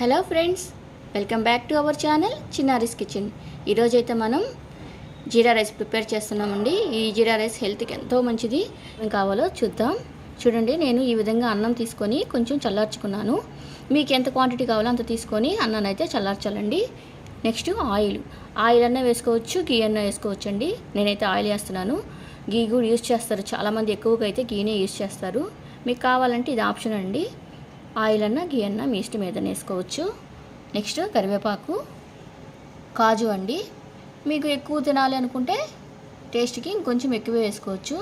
Hello friends, welcome back to our channel Chinnari's kitchen. ఈరోజైతే మనం జీరా rice prepare చేస్తున్నామండి. ఈ జీరా రైస్ హెల్త్కి ఎంతో మంచిది. ఏం కావాలో చూద్దాం. చూడండి, నేను ఈ విధంగా అన్నం తీసుకొని కొంచెం చల్లార్చుకున్నాను. మీకు ఎంత క్వాంటిటీ కావాలో అంత తీసుకొని అన్నాన్ని అయితే చల్లార్చాలండి. నెక్స్ట్ ఆయిల్ అన్న వేసుకోవచ్చు, గీ అన్న వేసుకోవచ్చు అండి. నేనైతే ఆయిల్ వేస్తున్నాను. గీ కూడా యూజ్ చేస్తారు చాలామంది, ఎక్కువగా అయితే గీనే యూజ్ చేస్తారు. మీకు కావాలంటే ఇది ఆప్షన్ అండి. ఆయిల్ అన్న గీ అన్న మీ ఇష్టం ఏదైనా వేసుకోవచ్చు. నెక్స్ట్ కరివేపాకు, కాజు అండి. మీకు ఎక్కువ తినాలి అనుకుంటే టేస్ట్కి ఇంకొంచెం ఎక్కువ వేసుకోవచ్చు.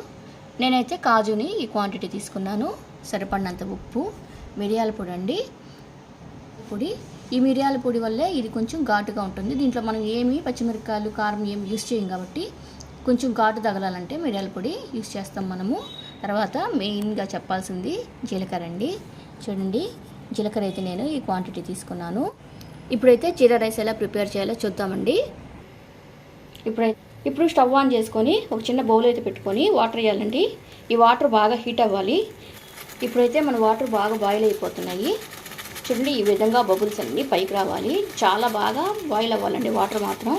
నేనైతే కాజుని ఈ క్వాంటిటీ తీసుకున్నాను. సరిపడినంత ఉప్పు, మిరియాల పొడి అండి. ఈ మిరియాల పొడి వల్లే ఇది కొంచెం ఘాటుగా ఉంటుంది. దీంట్లో మనం పచ్చిమిరపకాయలు, కారం ఏమి యూస్ చేయం కాబట్టి కొంచెం ఘాటు తగలాలంటే మిరియాల పొడి యూస్ చేస్తాం మనము. తర్వాత మెయిన్గా చెప్పాల్సింది జీలకర్ర అండి. చూడండి, జీలకర్ర అయితే నేను ఈ క్వాంటిటీ తీసుకున్నాను. ఇప్పుడైతే జీరా రైస్ ఎలా ప్రిపేర్ చేయాలో చూద్దామండి. ఇప్పుడు స్టవ్ ఆన్ చేసుకొని ఒక చిన్న బౌల్ అయితే పెట్టుకొని వాటర్ వేయాలండి. ఈ వాటర్ బాగా హీట్ అవ్వాలి. ఇప్పుడైతే మన వాటర్ బాగా బాయిల్ అయిపోతున్నాయి. చూడండి, ఈ విధంగా బబుల్స్ అన్నీ పైకి రావాలి. చాలా బాగా బాయిల్ అవ్వాలండి వాటర్ మాత్రం.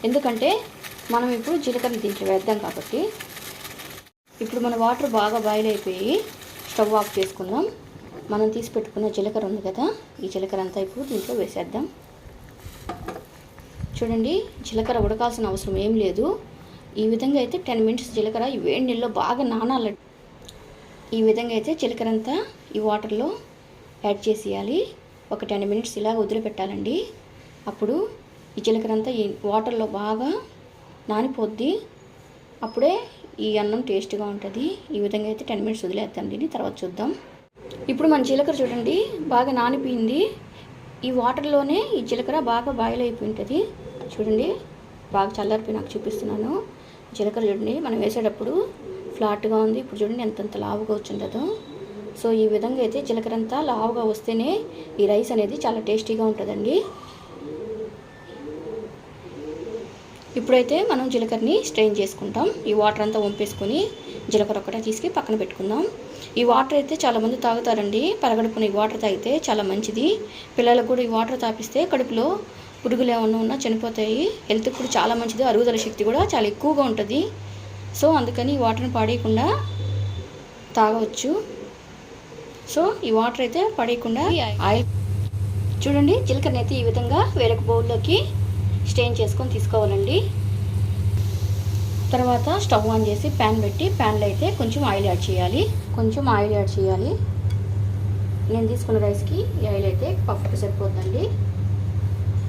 ఎందుకంటే మనం ఇప్పుడు జీలకర్ర దీంట్లో వేద్దాం కాబట్టి. ఇప్పుడు మన వాటర్ బాగా బాయిల్ అయిపోయి స్టవ్ ఆఫ్ చేసుకుందాం. మనం తీసి పెట్టుకున్న జీలకర్ర ఉంది కదా, ఈ జీలకర్ర అంతా ఇప్పుడు దీంట్లో వేసేద్దాం. చూడండి, జీలకర్ర ఉడకాల్సిన అవసరం ఏం లేదు. ఈ విధంగా అయితే 10 మినిట్స్ జీలకర్ర ఈ వేడి నీళ్ళలో బాగా నానాలి. ఈ విధంగా అయితే జీలకర్ర అంతా ఈ వాటర్లో యాడ్ చేసేయాలి. ఒక 10 మినిట్స్ ఇలా వదిలిపెట్టాలండి. అప్పుడు ఈ జీలకర్ర అంతా ఈ వాటర్లో బాగా నానిపోద్ది. అప్పుడే ఈ అన్నం టేస్ట్గా ఉంటుంది. ఈ విధంగా అయితే 10 మినిట్స్ వదిలేద్దాం. దీన్ని తర్వాత చూద్దాం. ఇప్పుడు మన జీలకర్ర చూడండి బాగా నానిపోయింది. ఈ వాటర్లోనే ఈ జీలకర్ర బాగా బాయిల్ అయిపోయి ఉంటుంది. చూడండి, బాగా చల్లారిపోయి నాకు చూపిస్తున్నాను. జీలకర్ర చూడండి మనం వేసేటప్పుడు ఫ్లాట్గా ఉంది. ఇప్పుడు చూడండి ఎంతంత లావుగా వచ్చిందో. సో ఈ విధంగా అయితే జీలకర్ర అంతా లావుగా వస్తేనే ఈ రైస్ అనేది చాలా టేస్టీగా ఉంటుందండి. ఇప్పుడైతే మనం జీలకర్రని స్ట్రెయిన్ చేసుకుంటాం. ఈ వాటర్ అంతా వంపేసుకొని జీలకర్ర ఒక్కటే తీసుకు పక్కన పెట్టుకుందాం. ఈ వాటర్ అయితే చాలామంది తాగుతారండి. పరగడుపున ఈ వాటర్ తాగితే చాలా మంచిది. పిల్లలకు కూడా ఈ వాటర్ తాపిస్తే కడుపులో పురుగులు ఏమన్నా ఉన్నా చనిపోతాయి. హెల్త్కి కూడా చాలా మంచిది. అరుగుదల శక్తి కూడా చాలా ఎక్కువగా ఉంటుంది. సో అందుకని ఈ వాటర్ని పడేయకుండా తాగవచ్చు. సో ఈ వాటర్ అయితే పడేయకుండా ఆయిల్ చూడండి, జీలకర్రని అయితే ఈ విధంగా వేరొక బౌల్లోకి స్ట్రెయిన్ చేసుకొని తీసుకోవాలండి. తర్వాత స్టవ్ ఆన్ చేసి ప్యాన్ పెట్టి ప్యాన్లో అయితే కొంచెం ఆయిల్ యాడ్ చేయాలి. నేను తీసుకున్న రైస్కి ఈ ఆయిల్ అయితే పర్ఫెక్ట్గా సరిపోతుందండి.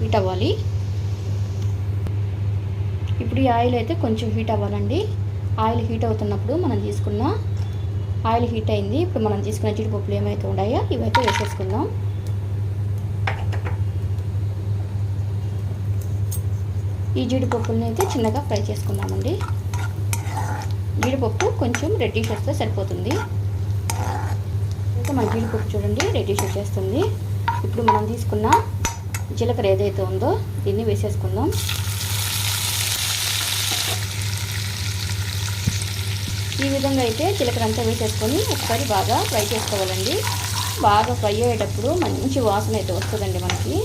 హీట్ అవ్వాలి. ఇప్పుడు ఈ ఆయిల్ అయితే కొంచెం హీట్ అవ్వాలండి. ఆయిల్ హీట్ అవుతున్నప్పుడు ఆయిల్ హీట్ అయింది. ఇప్పుడు మనం తీసుకున్న జీడిపప్పులు ఏమైతే ఉన్నాయో ఇవైతే వేసేసుకుందాం. ఈ జీడిపప్పులని అయితే చిన్నగా ఫ్రై చేసుకుందామండి. జీడిపప్పు కొంచెం రెడ్డిష్ వస్తే సరిపోతుంది. ఇంకా మన జీడిపప్పు చూడండి రెడ్డిష్ వచ్చేస్తుంది. ఇప్పుడు మనం తీసుకున్న జీలకర్ర ఏదైతే ఉందో దీన్ని వేసేసుకుందాం. ఈ విధంగా అయితే జీలకర్ర అంతా వేసేసుకొని ఒకసారి బాగా ఫ్రై చేసుకోవాలండి. బాగా ఫ్రై అయ్యేటప్పుడు మంచి వాసన అయితే వస్తుందండి మనకి.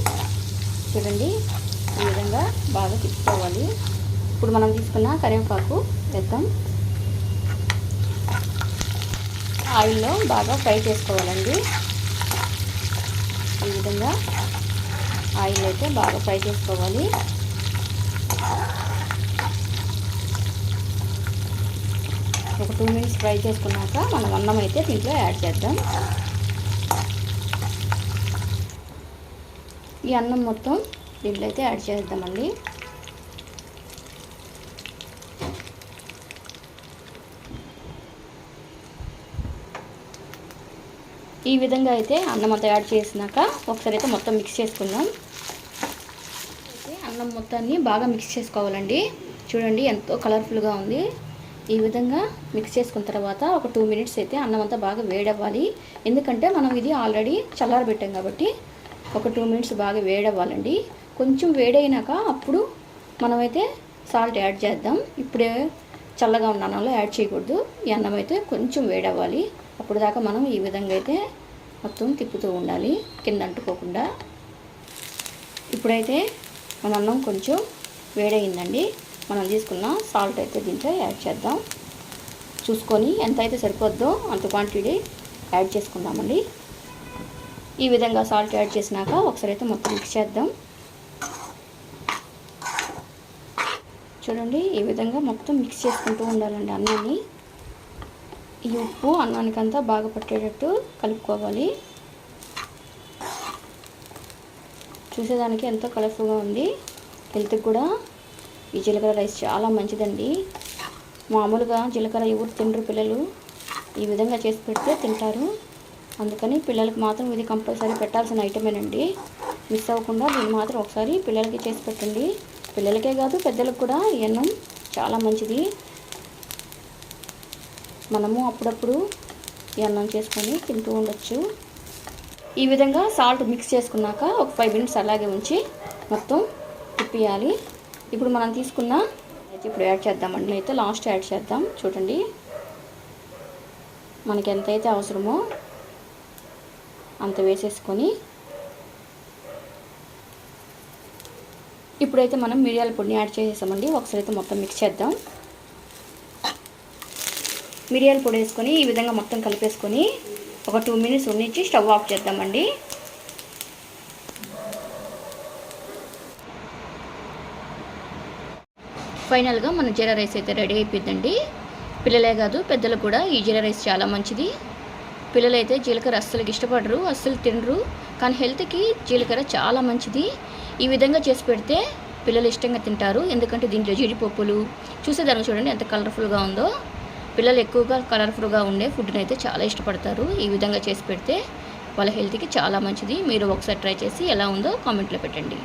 చూడండి, ఈ విధంగా బాగా తిప్పుకోవాలి. ఇప్పుడు మనం తీసుకున్న కరివేపాకు వేద్దాం. ఆయిల్లో బాగా ఫ్రై చేసుకోవాలండి. ఈ విధంగా ఆయిల్ అయితే బాగా ఫ్రై చేసుకోవాలి. ఒక 2 మినిట్స్ ఫ్రై చేసుకున్నాక మనం అన్నం అయితే దీంట్లో యాడ్ చేద్దాం. ఈ అన్నం మొత్తం దీంట్లో అయితే యాడ్ చేద్దామండి. ఈ విధంగా అయితే అన్నం అంతా యాడ్ చేసినాక ఒకసారి అయితే మొత్తం మిక్స్ చేసుకుందాం. అయితే అన్నం మొత్తాన్ని బాగా మిక్స్ చేసుకోవాలండి. చూడండి ఎంతో కలర్ఫుల్గా ఉంది. ఈ విధంగా మిక్స్ చేసుకున్న తర్వాత ఒక 2 మినిట్స్ అయితే అన్నం అంతా బాగా వేడవ్వాలి. ఎందుకంటే మనం ఇది ఆల్రెడీ చల్లారబెట్టాం కాబట్టి ఒక 2 మినిట్స్ బాగా వేడవ్వాలండి. కొంచెం వేడైనాక అప్పుడు మనమైతే సాల్ట్ యాడ్ చేద్దాం. ఇప్పుడే చల్లగా ఉన్న అన్నంలో యాడ్ చేయకూడదు. ఈ అన్నం అయితే కొంచెం వేడవ్వాలి. అప్పుడు దాకా మనం ఈ విధంగా అయితే మొత్తం తిప్పుతూ ఉండాలి, కింద అంటుకోకుండా. ఇప్పుడైతే మన అన్నం కొంచెం వేడయిందండి. మనం తీసుకున్న సాల్ట్ అయితే దీంట్లో యాడ్ చేద్దాం. చూసుకొని ఎంత అయితే సరిపోద్దో అంత క్వాంటిటీ యాడ్ చేసుకుందామండి. ఈ విధంగా సాల్ట్ యాడ్ చేసినాక ఒకసారి అయితే మొత్తం మిక్స్ చేద్దాం. చూడండి, ఈ విధంగా మొత్తం మిక్స్ చేసుకుంటూ ఉండాలండి అన్నాన్ని. ఈ ఉప్పు అన్నానికంతా బాగా పట్టేటట్టు కలుపుకోవాలి. చూసేదానికి ఎంతో కలర్ఫుల్గా ఉంది. హెల్త్కి కూడా ఈ జీలకర్ర రైస్ చాలా మంచిదండి. మామూలుగా జీలకర్ర ఎవరు తినరు పిల్లలు, ఈ విధంగా చేసి పెడితే తింటారు. అందుకని పిల్లలకి మాత్రం ఇది కంపల్సరీ పెట్టాల్సిన ఐటమేనండి. మిస్ అవ్వకుండా దీన్ని మాత్రం ఒకసారి పిల్లలకి చేసి పెట్టండి. పిల్లలకే కాదు పెద్దలకు కూడా ఈ అన్నం చాలా మంచిది. మనము అప్పుడప్పుడు ఈ అన్నం చేసుకొని తింటూ ఉండొచ్చు. ఈ విధంగా సాల్ట్ మిక్స్ చేసుకున్నాక ఒక 5 మినిట్స్ అలాగే ఉంచి మొత్తం తిప్పియాలి. ఇప్పుడు మనం తీసుకున్న ఇప్పుడు యాడ్ చేద్దామండి. అయితే లాస్ట్ యాడ్ చేద్దాం. చూడండి, మనకి ఎంతైతే అవసరమో అంత వేసేసుకొని ఇప్పుడైతే మనం మిరియాల పొడిని యాడ్ చేసేసామండి. ఒకసారి అయితే మొత్తం మిక్స్ చేద్దాం. మిరియాల పొడి వేసుకొని ఈ విధంగా మొత్తం కలిపేసుకొని ఒక 2 మినిట్స్ ఉంచి స్టవ్ ఆఫ్ చేద్దామండి. ఫైనల్గా మన జీరా రైస్ అయితే రెడీ అయిపోయిందండి. పిల్లలే కాదు పెద్దలు కూడా ఈ జీరా రైస్ చాలా మంచిది. పిల్లలైతే జీలకర్ర అస్సలు ఇష్టపడరు, అస్సలు తినరు. కానీ హెల్త్కి జీలకర్ర చాలా మంచిది. ఈ విధంగా చేసి పెడితే పిల్లలు ఇష్టంగా తింటారు. ఎందుకంటే దీంట్లో జీడిపప్పులు చూసేదానికి చూడండి ఎంత కలర్ఫుల్గా ఉందో. పిల్లలు ఎక్కువగా కలర్ఫుల్గా ఉండే ఫుడ్ని అయితే చాలా ఇష్టపడతారు. ఈ విధంగా చేసి పెడితే వాళ్ళ హెల్త్కి చాలా మంచిది. మీరు ఒకసారి ట్రై చేసి ఎలా ఉందో కామెంట్లో పెట్టండి.